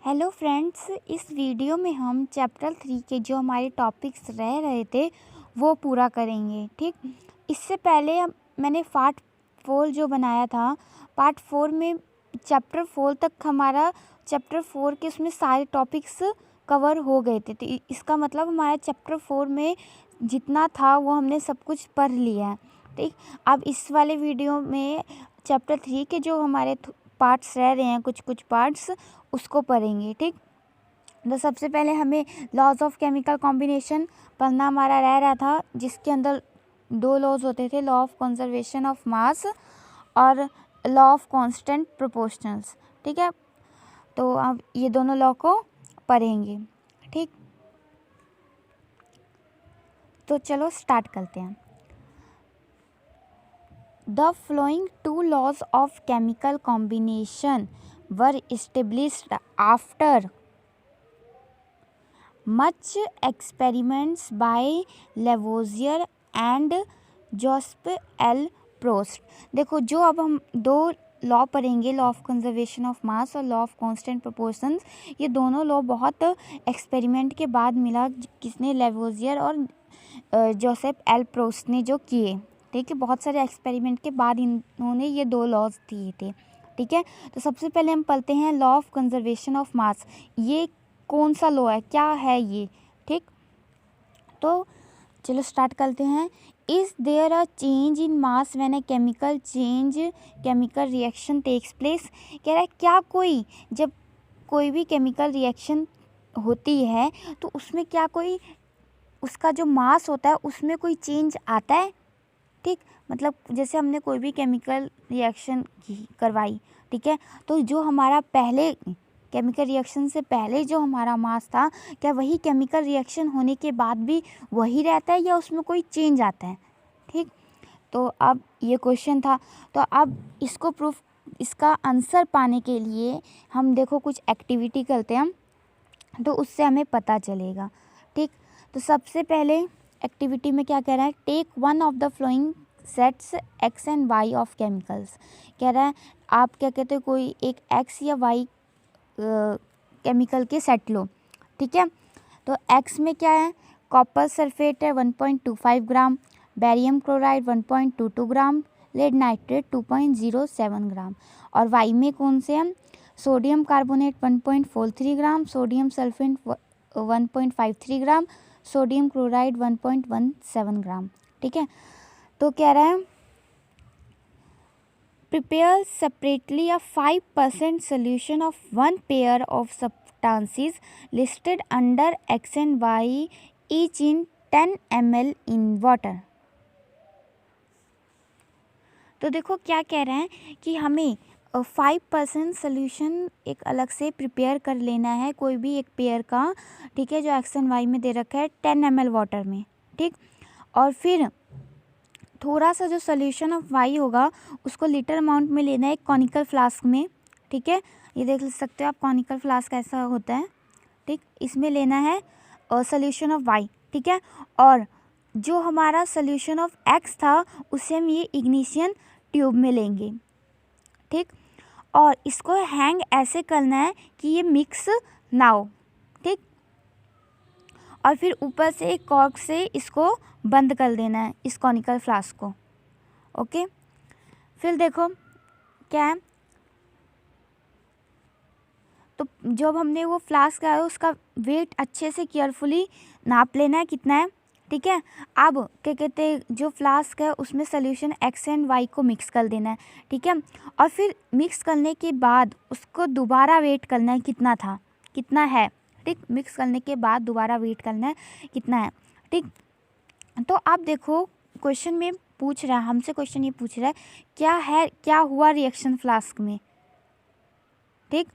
Hello friends, इस video में हम चैप्टर 3 के जो हमारे टॉपिक्स रह रहे थे वो पूरा करेंगे। ठीक, इससे पहले मैंने पार्ट 4 जो बनाया था, पार्ट 4 में चैप्टर 4 तक हमारा चैप्टर 4 के उसमें सारे टॉपिक्स कवर हो गए थे। तो इसका मतलब हमारा चैप्टर 4 में जितना था वो हमने सब कुछ पढ़ लिया है। ठीक, अब इस वाले वीडियो में चैप्टर 3 के जो हमारे पार्ट्स रह रहे हैं, कुछ पार्ट्स उसको पढ़ेंगे। ठीक, तो सबसे पहले हमें लॉज ऑफ केमिकल कॉम्बिनेशन पढ़ना हमारा रह रहा था, जिसके अंदर दो लॉज होते थे, लॉ ऑफ कंजर्वेशन ऑफ मास और लॉ ऑफ कांस्टेंट प्रोपोर्शनल्स। ठीक है, तो अब ये दोनों लॉ को पढ़ेंगे। ठीक, तो चलो स्टार्ट करते हैं। The following two laws of chemical combination were established after much experiments by Lavoisier and Joseph L. Proust। देखो, जो अब हम दो लॉ पढ़ेंगे, लॉ ऑफ कंजर्वेशन ऑफ मास और लॉ ऑफ कांस्टेंट प्रोपोर्शंस, ये दोनों लॉ बहुत एक्सपेरिमेंट के बाद मिला, किसने, लेवोजियर और जोसेफ एल प्रोस्ट ने जो किए। ठीक है, बहुत सारे एक्सपेरिमेंट के बाद इन्होंने ये दो लॉज दिए थे। ठीक है, तो सबसे पहले हम पढ़ते हैं लॉ ऑफ कंजर्वेशन ऑफ मास। ये कौन सा लॉ है, क्या है ये? ठीक, तो चलो स्टार्ट करते हैं। Is there a change in mass when a chemical reaction takes place. कह रहा है क्या जब कोई भी केमिकल रिएक्शन होती है तो उसमें क्या उसका जो मास होता है उसमें कोई चेंज आता है? ठीक, मतलब जैसे हमने कोई भी केमिकल रिएक्शन करवाई, ठीक है, तो जो हमारा पहले केमिकल रिएक्शन से पहले जो हमारा मास था, क्या वही केमिकल रिएक्शन होने के बाद भी वही रहता है या उसमें कोई चेंज आता है? ठीक, तो अब ये क्वेश्चन था, तो अब इसका आंसर पाने के लिए हम देखो कुछ एक्टिविटी करते हैं, तो उससे हमें पता चलेगा। ठीक, तो सबसे पहले एक्टिविटी में क्या कह रहा है, take one of the following sets X and Y of chemicals. कह रहा है आप क्या कहते हो, कोई एक एक्स या वाई केमिकल के सेट लो। ठीक है, तो एक्स में क्या है, कॉपर सल्फेट है 1.25 gram, barium chloride 1.22 gram, lead nitrate 2.07 gram. और वाई में कौन से हैं, sodium carbonate 1.43 gram, sodium sulphate 1.53 gram, sodium chloride 1.17 gram. ठीक है, तो कह रहा है prepare separately a 5% solution of one pair of substances listed under X and Y each in 10 ml in water. तो देखो क्या कह रहे हैं कि हमें 5% सोल्यूशन एक अलग से प्रिपेयर कर लेना है, कोई भी एक पेयर का। ठीक है, जो एक्स एंड वाई में दे रखा है 10 ml वाटर में। ठीक, और फिर थोड़ा सा जो सोल्यूशन ऑफ वाई होगा उसको लीटर अमाउंट में लेना है एक कॉनिकल फ्लास्क में। ठीक है, ये देख सकते हो आप कॉनिकल फ्लास्क ऐसा होता है। ठीक, इसमें लेना है सोल्यूशन ऑफ वाई। ठीक है, और जो हमारा सोल्यूशन ऑफ एक्स था उसे हम ये इग्निशन ट्यूब में लेंगे। ठीक, और इसको हैंग ऐसे करना है कि ये मिक्स ना हो। ठीक, और फिर ऊपर से एक कॉर्क से इसको बंद कर देना है, इस कॉनिकल फ्लास्क को। ओके, फिर देखो क्या है, तो जब हमने वो फ्लास्क है उसका वेट अच्छे से केयरफुली नाप लेना है कितना है। ठीक है, अब क्या कहते हैं, जो फ्लास्क है उसमें सोल्यूशन एक्स एंड वाई को मिक्स कर देना है। ठीक है, और फिर मिक्स करने के बाद उसको दोबारा वेट करना है कितना था, कितना है। ठीक, मिक्स करने के बाद दोबारा वेट करना है कितना है। ठीक, तो आप देखो क्वेश्चन में पूछ रहा है, हमसे क्वेश्चन ये पूछ रहा है क्या हुआ रिएक्शन फ्लास्क में। ठीक,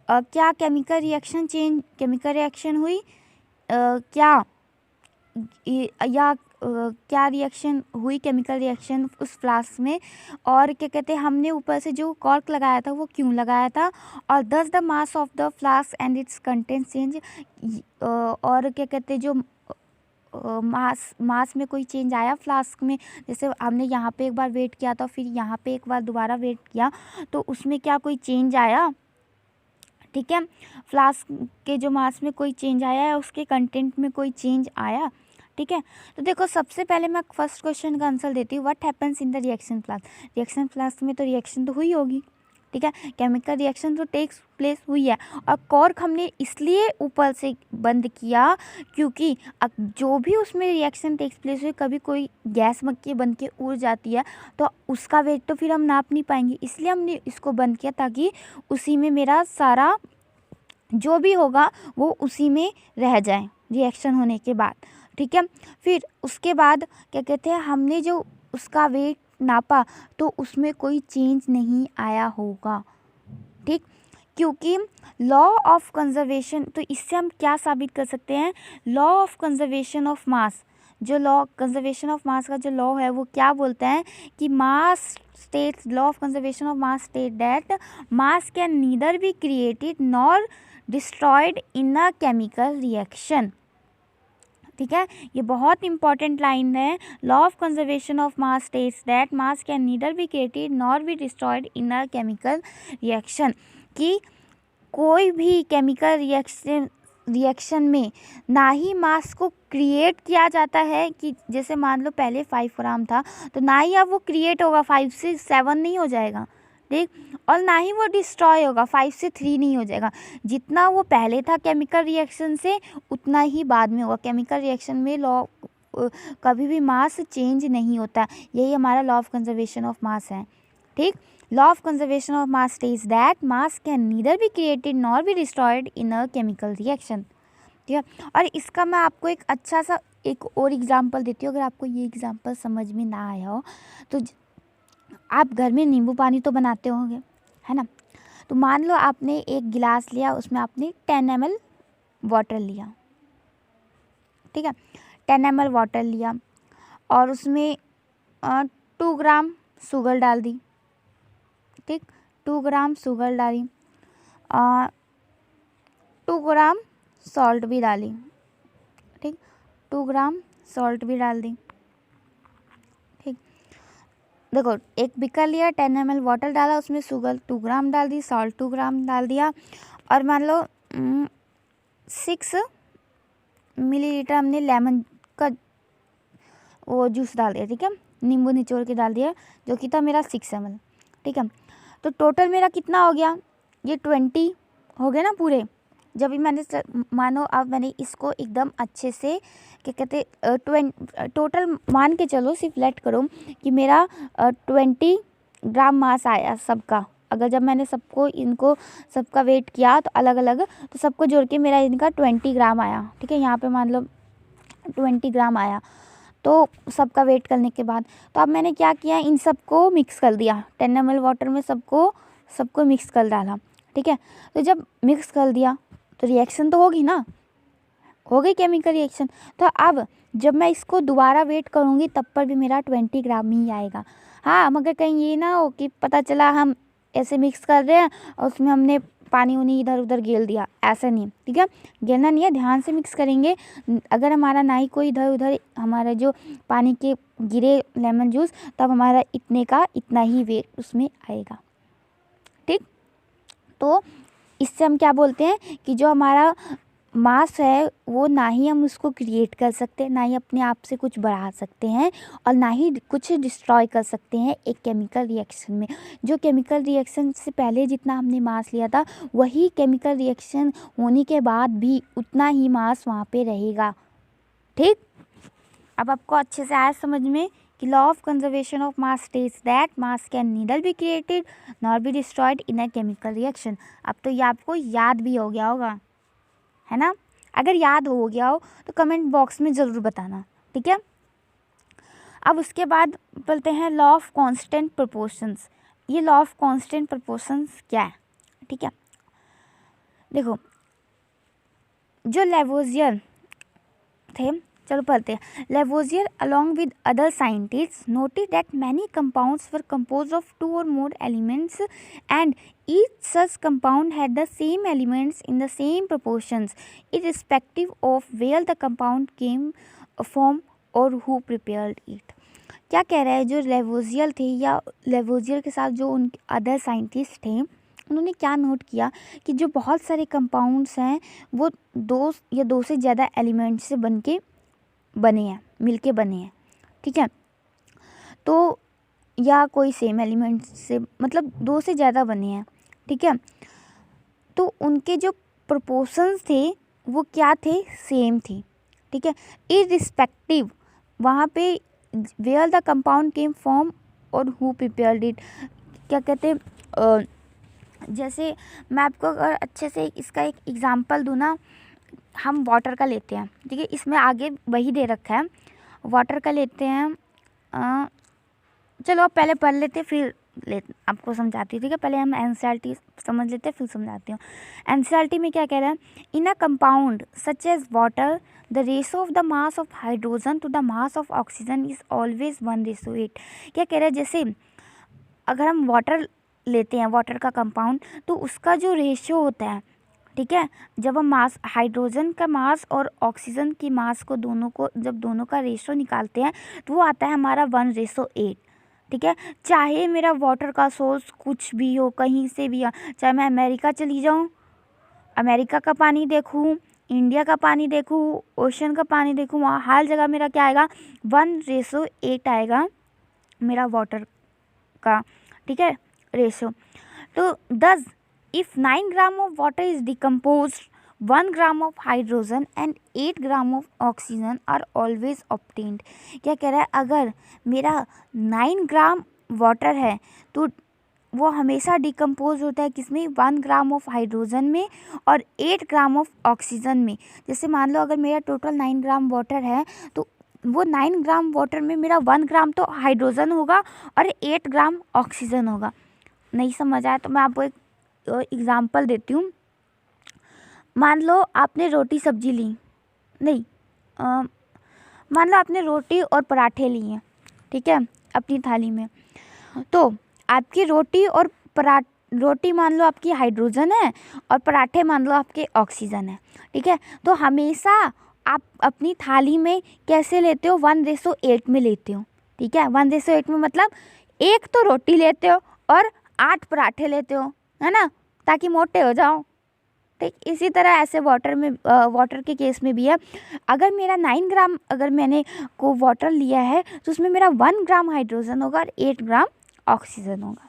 क्या केमिकल रिएक्शन हुई, क्या क्या रिएक्शन हुई, केमिकल रिएक्शन उस फ्लास्क में, और क्या कहते हैं हमने ऊपर से जो कॉर्क लगाया था वो क्यों लगाया था, और दस the mass of the flask and it's content change. और क्या कहते हैं जो मास में कोई चेंज आया फ्लास्क में, जैसे हमने यहाँ पे एक बार वेट किया था फिर यहाँ पे एक बार दोबारा वेट किया तो उसमें क्या कोई चेंज आया। ठीक है। फ्लास्क के जो मास में कोई चेंज आया है, उसके कंटेंट में कोई चेंज आया, ठीक है। तो देखो सबसे पहले मैं फर्स्ट क्वेश्चन का आंसर देती हूँ, what happens in the reaction flask. Reaction flask में तो रिएक्शन तो हुई होगी, ठीक है, केमिकल रिएक्शन तो टेक्स प्लेस हुई है। और कॉर्क हमने इसलिए ऊपर से बंद किया क्योंकि जो भी उसमें रिएक्शन टेक्स प्लेस हुई, कभी कोई गैस मक्खी बन के उड़ जाती है तो उसका वेट तो फिर हम नाप नहीं पाएंगे, इसलिए हमने इसको बंद किया ताकि उसी में मेरा सारा जो भी होगा वो उसी में रह जाए रिएक्शन होने के बाद, ठीक है। फिर उसके बाद क्या कहते हैं, हमने जो उसका वेट नापा तो उसमें कोई चेंज नहीं आया होगा, ठीक, क्योंकि लॉ ऑफ कंजर्वेशन, तो इससे हम क्या साबित कर सकते हैं, लॉ ऑफ कंजर्वेशन ऑफ मास, जो लॉ कंजर्वेशन ऑफ मास का जो लॉ है वो क्या बोलता है कि mass states, law of conservation of mass state that mass can neither be created nor destroyed in a chemical reaction, ठीक है। ये बहुत इंपॉर्टेंट लाइन है, law of conservation of mass states that mass can neither be created nor be destroyed in a chemical reaction, कि कोई भी chemical reaction में ना ही मास को क्रिएट किया जाता है, कि जैसे मान लो पहले 5 ग्राम था तो ना ही अब वो क्रिएट होगा 5 से 7 नहीं हो जाएगा, ठीक, और ना ही वो डिस्ट्रॉय होगा 5 से 3 नहीं हो जाएगा, जितना वो पहले था केमिकल रिएक्शन से उतना ही बाद में होगा। केमिकल रिएक्शन में लॉ कभी भी मास चेंज नहीं होता, यही हमारा लॉ ऑफ कंजर्वेशन ऑफ मास है, ठीक। Law of conservation of mass states that mass can neither be created nor be destroyed in a chemical reaction, ठीक है। और इसका मैं आपको एक अच्छा सा एक और एग्जांपल देती हूँ, अगर आपको ये एग्जांपल समझ में ना आया हो तो आप घर में नींबू पानी तो बनाते होंगे, है ना। तो मान लो आपने एक गिलास लिया, उसमें आपने 10 ml वाटर लिया, ठीक है, 10 ml वाटर लिया और उसमें 2 ग्राम शुगर डाल दी, ठीक, 2 ग्राम शुगर डाली, 2 ग्राम सॉल्ट भी डाली, ठीक, 2 ग्राम सॉल्ट भी डाल दी, ठीक। देखो एक बीकर लिया, 10 ml वाटर डाला, उसमें शुगर 2 ग्राम डाल दी, सॉल्ट 2 ग्राम डाल दिया, और मान लो 6 मिलीलीटर हमने लेमन का वो जूस डाल दिया, ठीक है, नींबू निचोड़ के डाल दिया, जो कि था मेरा 6 ml, ठीक है। तो टोटल मेरा कितना हो गया, ये 20 हो गया ना पूरे। जब भी मैंने मानो अब मैंने इसको एकदम अच्छे से क्या कहते टोटल मान के चलो, सिर्फ लेट करो कि मेरा 20 ग्राम मास आया सबका। अगर जब मैंने सबको इनको सबका वेट किया तो अलग अलग, तो सबको जोड़ के मेरा इनका 20 ग्राम आया, ठीक है। यहाँ पे मान लो 20 ग्राम आया, तो सबका वेट करने के बाद तो अब मैंने क्या किया, इन सबको मिक्स कर दिया 10 ml वाटर में, सबको मिक्स कर डाला, ठीक है। तो जब मिक्स कर दिया तो रिएक्शन तो होगी ना, हो गई केमिकल रिएक्शन। तो अब जब मैं इसको दोबारा वेट करूँगी तब पर भी मेरा 20 ग्राम ही आएगा। हाँ, मगर कहीं ये ना हो कि पता चला हम ऐसे मिक्स कर रहे हैं और उसमें हमने पानी उनी इधर उधर गेल दिया, ऐसा नहीं, ठीक है, गेलना नहीं है, ध्यान से मिक्स करेंगे। अगर हमारा ना ही कोई इधर उधर हमारा जो पानी के गिरे लेमन जूस, तब हमारा इतने का इतना ही वेट उसमें आएगा, ठीक। तो इससे हम क्या बोलते हैं कि जो हमारा मास है वो ना ही हम उसको क्रिएट कर सकते हैं, ना ही अपने आप से कुछ बढ़ा सकते हैं, और ना ही कुछ डिस्ट्रॉय कर सकते हैं एक केमिकल रिएक्शन में। जो केमिकल रिएक्शन से पहले जितना हमने मास लिया था, वही केमिकल रिएक्शन होने के बाद भी उतना ही मास वहाँ पे रहेगा, ठीक। अब आपको अच्छे से आया समझ में कि law of conservation of mass states that mass can neither be created nor be destroyed in a chemical reaction. अब तो ये आपको याद भी हो गया होगा, है ना। अगर याद हो गया हो तो कमेंट बॉक्स में ज़रूर बताना, ठीक है। अब उसके बाद बोलते हैं लॉ ऑफ कांस्टेंट प्रोपोर्शंस। ये लॉ ऑफ कांस्टेंट प्रोपोर्शंस क्या है, ठीक है। देखो जो लेवोजियर थे, चलो पढ़ते हैं। Lavoisier along with other scientists noted that many compounds were composed of 2 or more elements and each such compound had the same elements in the same proportions irrespective of where the compound came from or who prepared it। क्या कह रहा है, जो Lavoisier थे या Lavoisier के साथ जो उन अदर साइंटिस्ट थे, उन्होंने क्या नोट किया कि जो बहुत सारे कंपाउंड्स हैं वो दो या दो से ज़्यादा एलिमेंट्स से बने हैं, मिलके बने हैं, ठीक है। तो या कोई सेम एलिमेंट से, मतलब दो से ज़्यादा बने हैं, ठीक है। तो उनके जो प्रोपोर्शंस थे वो क्या थे, सेम थे, ठीक है। इररिस्पेक्टिव वहाँ पे where the compound came from और हु प्रिपेयर्ड इट, क्या कहते हैं, जैसे मैं आपको अगर अच्छे से इसका एक एग्जांपल दूँ ना, हम वाटर का लेते हैं, ठीक है, इसमें आगे वही दे रखा है, वाटर का लेते हैं। चलो आप पहले पढ़ लेते फिर आपको समझाती हूँ, ठीक है। पहले हम एनसीईआरटी समझ लेते हैं फिर समझाती हूँ। एनसीईआरटी में क्या कह रहा है, in a compound such as water the ratio of the mass of hydrogen to the mass of oxygen is always 1:8। क्या कह रहा है, जैसे अगर हम वाटर लेते हैं, वाटर का कंपाउंड, तो उसका जो रेशियो होता है, ठीक है, जब हम मास, हाइड्रोजन का मास और ऑक्सीजन की मास को जब दोनों का रेशियो निकालते हैं तो वो आता है हमारा 1:8, ठीक है। चाहे मेरा वाटर का सोर्स कुछ भी हो, कहीं से भी हो, चाहे मैं अमेरिका चली जाऊँ, अमेरिका का पानी देखूँ, इंडिया का पानी देखूँ, ओशन का पानी देखूँ, वहाँ हर जगह मेरा क्या आएगा, 1:8 आएगा मेरा वाटर का, ठीक है, रेशियो। तो 10 if 9 gram of water is decompose 1 gram of hydrogen and 8 gram of oxygen are always obtained. क्या कह रहा है, अगर मेरा 9 ग्राम वाटर है तो वो हमेशा डिकम्पोज होता है किसमें, 1 ग्राम ऑफ हाइड्रोजन में और 8 ग्राम ऑफ ऑक्सीजन में। जैसे मान लो अगर मेरा टोटल 9 ग्राम वाटर है तो वो 9 ग्राम वाटर में मेरा 1 ग्राम तो हाइड्रोजन होगा और 8 ग्राम ऑक्सीजन होगा। नहीं समझ आया तो मैं आपको एक एग्ज़ाम्पल देती हूँ। मान लो आपने रोटी सब्जी ली, नहीं, मान लो आपने रोटी और पराठे लिए, ठीक है, अपनी थाली में। तो आपकी रोटी और रोटी मान लो आपकी हाइड्रोजन है और पराठे मान लो आपके ऑक्सीजन है, ठीक है। तो हमेशा आप अपनी थाली में कैसे लेते हो, 1:8 में लेते हो, ठीक है। 1:8 में मतलब एक तो रोटी लेते हो और 8 पराठे लेते हो, है ना, ताकि मोटे हो जाओ, ठीक। इसी तरह ऐसे वाटर के केस में भी है। अगर मेरा 9 ग्राम अगर मैंने को वाटर लिया है तो उसमें मेरा 1 ग्राम हाइड्रोजन होगा और 8 ग्राम ऑक्सीजन होगा,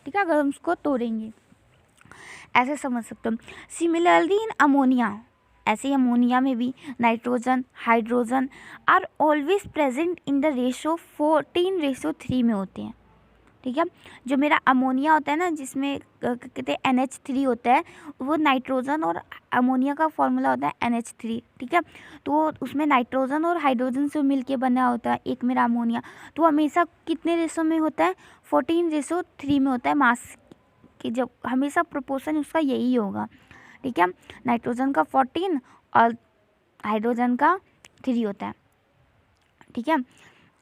ठीक है, अगर हम उसको तोड़ेंगे, ऐसे समझ सकते हो। सिमिलरली इन अमोनिया, ऐसे ही अमोनिया में भी nitrogen, hydrogen are always present in the ratio 14:3 में होते हैं, ठीक है। जो मेरा अमोनिया होता है ना, जिसमें कहते हैं NH3 होता है, वो नाइट्रोजन और अमोनिया का फॉर्मूला होता है NH3, ठीक है। तो उसमें नाइट्रोजन और हाइड्रोजन से मिलके बना होता है एक मेरा अमोनिया। तो हमेशा कितने रेशो में होता है, 14:3 में होता है मास की, जब हमेशा प्रोपोर्शन उसका यही होगा, ठीक है। नाइट्रोजन का 14 और हाइड्रोजन का 3 होता है, ठीक है।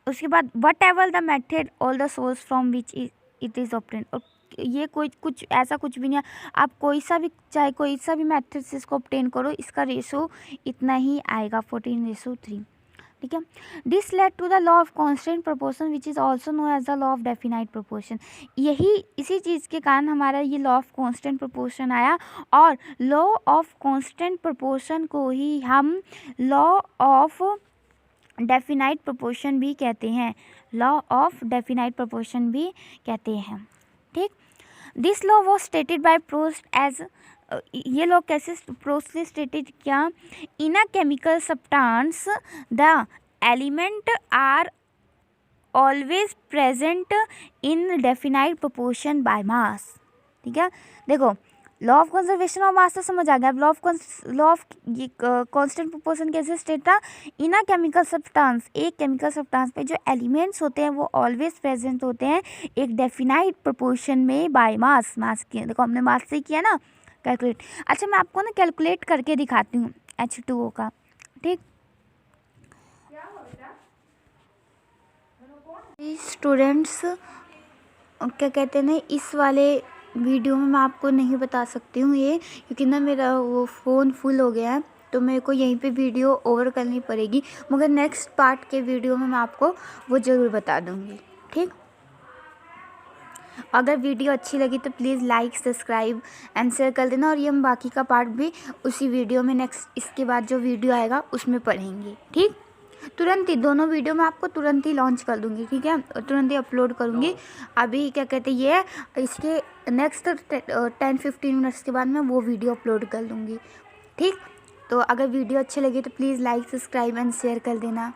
उसके बाद what ever the method all the source from which it is obtain, और ये कोई कुछ ऐसा कुछ भी नहीं है, आप कोई सा भी चाहे कोई सा भी मेथड से इसको ऑब्टेन करो, इसका रेशो इतना ही आएगा, 14:3, ठीक है। This led to the law of constant proportion which is also known as the law of definite proportion. इसी चीज़ के कारण हमारा ये लॉ ऑफ कांस्टेंट प्रोपोर्शन आया, और लॉ ऑफ कांस्टेंट प्रोपोर्शन को ही हम लॉ ऑफ डेफिनाइट प्रोपोर्शन भी कहते हैं, लॉ ऑफ डेफिनाइट प्रोपोर्शन भी कहते हैं, ठीक। This law was stated by Proust as, ये लॉ कैसे प्रोस्ट ने स्टेटेड किया, in a chemical substance the element are always present in definite proportion by mass, ठीक है। देखो law of conservation of mass तो समझ आ गया। अब लॉ ऑफ कांस्टेंट प्रोपोर्शन कैसे स्टेट था, इन अ केमिकल सब्सटेंस, एक केमिकल सब्सटेंस पे जो एलिमेंट्स होते हैं वो ऑलवेज प्रेजेंट होते हैं एक डेफिनाइट प्रोपोर्शन में बाय मास, मास किया, देखो हमने मास से किया ना कैलकुलेट। अच्छा मैं आपको ना कैलकुलेट करके दिखाती हूँ H2O का, ठीक। स्टूडेंट्स क्या कहते हैं ना, इस वाले वीडियो में मैं आपको नहीं बता सकती हूँ ये, क्योंकि ना मेरा वो फ़ोन फुल हो गया है, तो मेरे को यहीं पे वीडियो ओवर करनी पड़ेगी, मगर नेक्स्ट पार्ट के वीडियो में मैं आपको वो ज़रूर बता दूँगी, ठीक। अगर वीडियो अच्छी लगी तो please like subscribe and share कर देना। और ये हम बाकी का पार्ट भी उसी वीडियो में नेक्स्ट इसके बाद जो वीडियो आएगा उसमें पढ़ेंगे। ठीक, तुरंत ही दोनों वीडियो मैं आपको तुरंत ही लॉन्च कर दूँगी। ठीक है, तुरंत ही अपलोड करूँगी। अभी क्या कहते हैं ये इसके नेक्स्ट 10-15 मिनट्स के बाद मैं वो वीडियो अपलोड कर दूँगी। ठीक, तो अगर वीडियो अच्छी लगी तो please like subscribe and share कर देना।